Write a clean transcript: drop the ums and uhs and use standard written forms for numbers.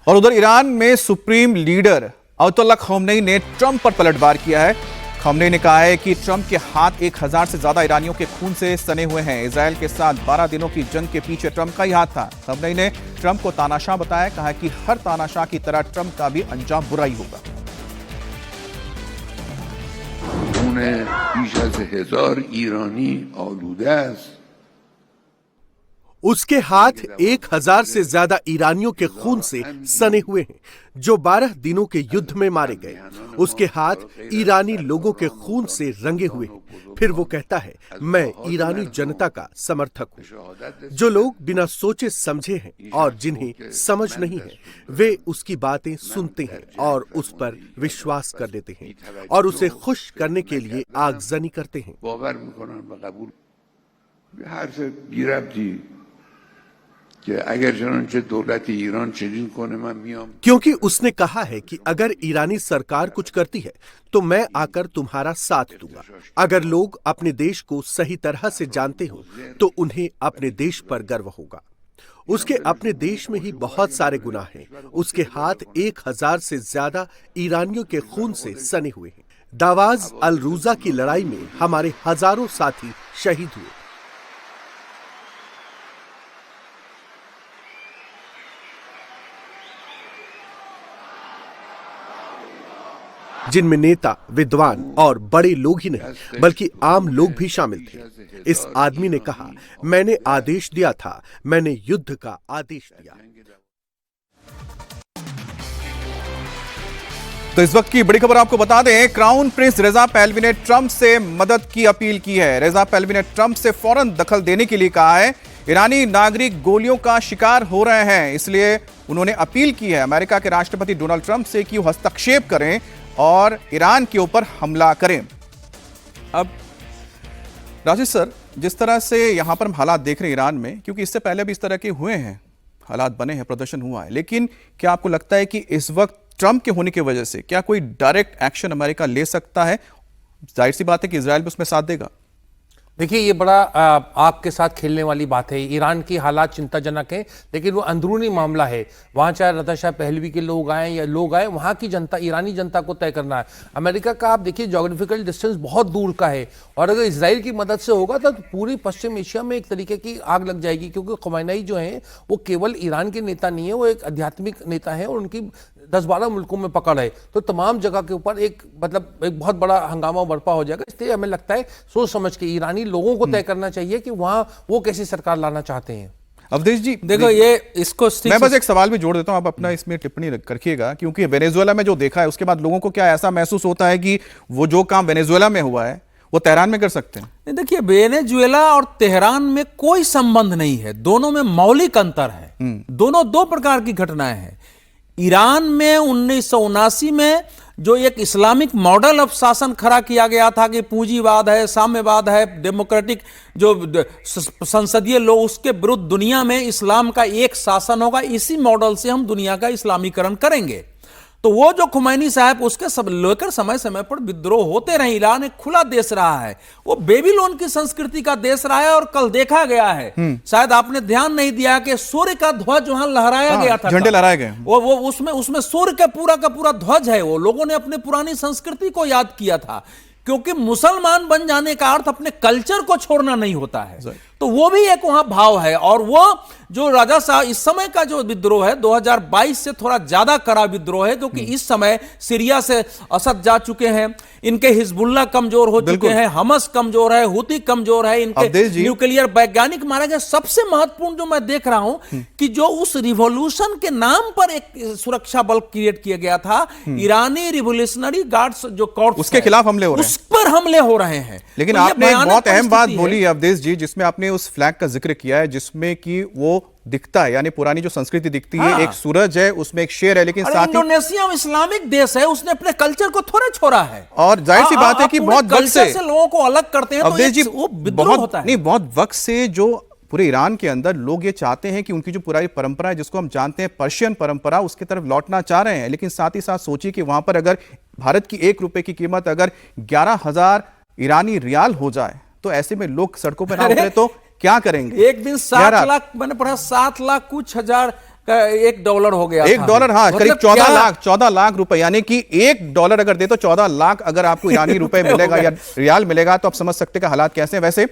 और उधर ईरान में सुप्रीम लीडर अयतुल्लाह खमेनी ने ट्रंप पर पलटवार किया है। खमेनी ने कहा है कि ट्रंप के हाथ 1000 से ज्यादा ईरानियों के खून से सने हुए हैं। इजरायल के साथ 12 दिनों की जंग के पीछे ट्रंप का ही हाथ था। खमेनी ने ट्रंप को तानाशाह बताया, कहा कि हर तानाशाह की तरह ट्रंप का भी अंजाम बुरा ही होगा। उसके हाथ 1000 से ज्यादा ईरानियों के खून से सने हुए हैं, जो 12 दिनों के युद्ध में मारे गए। उसके हाथ ईरानी लोगों के खून से रंगे हुए हैं। फिर वो कहता है, मैं ईरानी जनता का समर्थक हूं। जो लोग बिना सोचे समझे हैं और जिन्हें समझ नहीं है, वे उसकी बातें सुनते हैं और उस पर विश्वास कर लेते हैं और उसे खुश करने के लिए आगजनी करते हैं। क्योंकि उसने कहा है कि अगर ईरानी सरकार कुछ करती है तो मैं आकर तुम्हारा साथ दूंगा। अगर लोग अपने देश को सही तरह से जानते हो तो उन्हें अपने देश पर गर्व होगा। उसके अपने देश में ही बहुत सारे गुनाह हैं। उसके हाथ 1000 से ज्यादा ईरानियों के खून से सने हुए हैं। दावाज अल रूजा की लड़ाई में हमारे हजारों साथी शहीद हुए। जिनमें नेता, विद्वान और बड़े लोग ही नहीं बल्कि आम लोग भी शामिल थे। इस आदमी ने कहा, मैंने आदेश दिया था, मैंने युद्ध का आदेश दिया। तो इस वक्त की बड़ी खबर आपको बता दें, क्राउन प्रिंस रेजा पहलवी ने ट्रंप से मदद की अपील की है। रेजा पहलवी ने ट्रंप से फौरन दखल देने के लिए कहा है। ईरानी नागरिक गोलियों का शिकार हो रहे हैं, इसलिए उन्होंने अपील की है अमेरिका के राष्ट्रपति डोनाल्ड ट्रंप से कि वो हस्तक्षेप करें और ईरान के ऊपर हमला करें। अब राजेश सर, जिस तरह से यहां पर हम हालात देख रहे हैं ईरान में, क्योंकि इससे पहले भी इस तरह के हुए हैं, हालात बने हैं, प्रदर्शन हुआ है, लेकिन क्या आपको लगता है कि इस वक्त ट्रंप के होने की वजह से क्या कोई डायरेक्ट एक्शन अमेरिका ले सकता है? जाहिर सी बात है कि इजरायल भी उसमें साथ देगा। देखिए, ये बड़ा आग के साथ खेलने वाली बात है। ईरान की हालात चिंताजनक है, लेकिन वो अंदरूनी मामला है। वहाँ चाहे रज़ा शाह पहलवी के लोग आए या लोग आए, वहाँ की जनता, ईरानी जनता को तय करना है। अमेरिका का आप देखिए जोग्राफिकल डिस्टेंस बहुत दूर का है, और अगर इजराइल की मदद से होगा तो पूरी पश्चिम एशिया में एक तरीके की आग लग जाएगी। क्योंकि खमेनी जो है वो केवल ईरान के नेता नहीं है, वो एक आध्यात्मिक नेता है और उनकी 10-12 मुल्कों में पकड़ है। तो तमाम जगह के ऊपर एक बहुत बड़ा हंगामा बर्पा हो जाएगा। इसलिए हमें लगता है सोच समझ के ईरानी लोगों को तय करना चाहिए कि वहां वो कैसी सरकार लाना चाहते हैं। अवधेश जी देखो, ये इसको मैं बस एक सवाल भी जोड़ देता हूं, आप अपना इसमें टिप्पणी रखिएगा। क्योंकि वेनेजुएला में जो देखा है उसके बाद लोगों को क्या ऐसा महसूस होता है कि वो जो काम वेनेजुएला में हुआ है वो तेहरान में कर सकते हैं? देखिए, वेनेजुएला और तेहरान में कोई संबंध नहीं है, दोनों में मौलिक अंतर है। दोनों दो प्रकार की घटनाएं हैं। ईरान में 1979 में जो एक इस्लामिक मॉडल ऑफ शासन खड़ा किया गया था कि पूंजीवाद है, साम्यवाद है, डेमोक्रेटिक जो संसदीय लोग, उसके विरुद्ध दुनिया में इस्लाम का एक शासन होगा, इसी मॉडल से हम दुनिया का इस्लामीकरण करेंगे। तो वो जो खमेनी साहब, उसके सब लेकर समय समय पर विद्रोह होते रहे। ईरान एक खुला देश रहा है, वो बेबीलोन की संस्कृति का देश रहा है। और कल देखा गया है, शायद आपने ध्यान नहीं दिया कि सूर्य का ध्वज वहां लहराया गया था, झंडे लहराए गए। वो उसमें सूर्य का पूरा ध्वज है। वो लोगों ने अपने पुरानी संस्कृति को याद किया था, क्योंकि मुसलमान बन जाने का अर्थ अपने कल्चर को छोड़ना नहीं होता है। तो वो भी एक वहां भाव है। और वो जो राजा साहब, इस समय का जो विद्रोह है 2022 से थोड़ा ज्यादा कड़ा विद्रोह है, क्योंकि इस समय सीरिया से असद जा चुके हैं, इनके हिजबुल्लाह कमजोर हो चुके हैं, हमस कमजोर है, हुती कमजोर है, इनके न्यूक्लियर वैज्ञानिक मारे गए। सबसे महत्वपूर्ण जो मैं देख रहा हूं कि जो उस रिवॉल्यूशन के नाम पर एक सुरक्षा बल क्रिएट किया गया था, ईरानी रिवोल्यूशनरी गार्ड्स जो कॉर्प्स, उसके खिलाफ हमले हो रहे हैं, उस पर हमले हो रहे हैं। लेकिन तो आपने एक बहुत अहम बात बोली अवधेश जी, जिसमें आपने उस फ्लैग का जिक्र किया है जिसमें कि वो दिखता है, यानी पुरानी जो संस्कृति दिखती है, एक सूरज है, उसमें एक शेर है, लेकिन साथ ही इंडोनेशिया इस्लामिक देश है, उसने अपने कल्चर को थोड़ा छोड़ा है। और जाहिर सी बात है कि बहुत वक्त से लोगों को अलग करते हैं, अवधेश जी, वो विद्रोह होता है। नहीं, बहुत वक्त से जो पूरे ईरान के अंदर लोग ये चाहते हैं कि उनकी जो पुरानी परंपरा है, जिसको हम जानते हैं पर्शियन परंपरा, उसकी तरफ लौटना चाह रहे हैं। लेकिन साथ ही साथ सोचिए कि वहां पर अगर भारत की 1 रुपए की कीमत अगर 11,000 ईरानी रियाल हो जाए, तो ऐसे में लोग सड़कों पर ना उतरे तो क्या करेंगे? एक दिन 7 लाख, मैंने पढ़ा 7 लाख कुछ हजार $1 हो गया था। $1, हाँ, करीब मतलब 14 लाख रुपए, यानी कि $1 अगर दे तो 14 लाख अगर आपको ईरानी रुपए मिलेगा या रियाल मिलेगा, तो आप समझ सकते हैं कि हालात कैसे हैं। वैसे